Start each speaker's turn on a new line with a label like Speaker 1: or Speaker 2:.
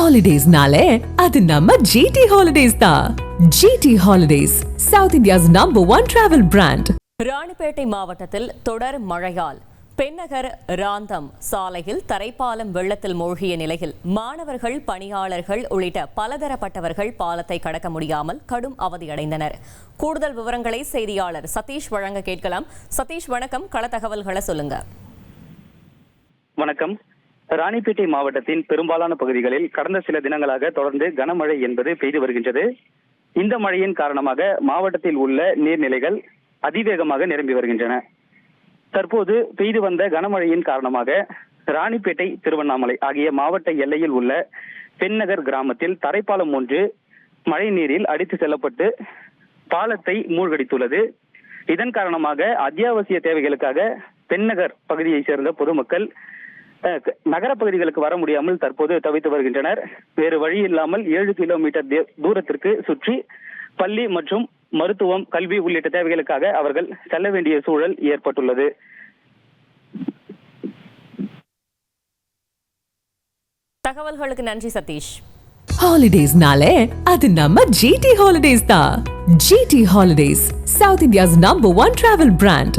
Speaker 1: Holidays-nale, அது நம்ம GT Holidays தான். GT Holidays, South India's #1 travel brand.
Speaker 2: Ranipet மாவட்டத்தில் தொடர் மழையால் பென்னகர் ராந்தம் சாலையில் தரைப்பாலம் வெள்ளத்தில் மூழ்கிய நிலையில் மாணவர்கள், பணியாளர்கள் உள்ளிட்ட பலதரப்பட்டவர்கள் பாலத்தை கடக்க முடியாமல் கடும் அவதியடைந்தனர். கூடுதல் விவரங்களை செய்தியாளர் சதீஷ் வழங்க கேட்கலாம். சதீஷ், வணக்கம். கள தகவல்களை சொல்லுங்க.
Speaker 3: வணக்கம். ராணிப்பேட்டை மாவட்டத்தின் பெரும்பாலான பகுதிகளில் கடந்த சில தினங்களாக தொடர்ந்து கனமழை என்பது பெய்து வருகின்றது. இந்த மழையின் காரணமாக மாவட்டத்தில் உள்ள நீர்நிலைகள் அதிவேகமாக நிரம்பி வருகின்றன. தற்போது பெய்து வந்த கனமழையின் காரணமாக ராணிப்பேட்டை, திருவண்ணாமலை ஆகிய மாவட்ட எல்லையில் உள்ள பென்னகர் கிராமத்தில் தரைப்பாலம் ஒன்று மழை நீரில் அடித்து செல்லப்பட்டு பாலத்தை மூழ்கடித்துள்ளது. இதன் காரணமாக அத்தியாவசிய தேவைகளுக்காக பென்னகர் பகுதியை சேர்ந்த பொதுமக்கள் நகர பகுதிகளுக்கு வர முடியாமல் தற்போது தவித்து வருகின்றனர். வேறு வழி இல்லாமல் 7 கிலோமீட்டர் தூரத்திற்கு சுற்றி பள்ளி மற்றும் மருத்துவம், கல்வி உள்ளிட்ட தேவைகளுக்காக அவர்கள் செல்ல வேண்டிய சூழல் ஏற்பட்டுள்ளது.
Speaker 2: தகவல்களுக்கு நன்றி சதீஷ்.
Speaker 1: Holidays-nale, அது நம்ம GT Holidays தான். GT Holidays, South India's #1 travel brand.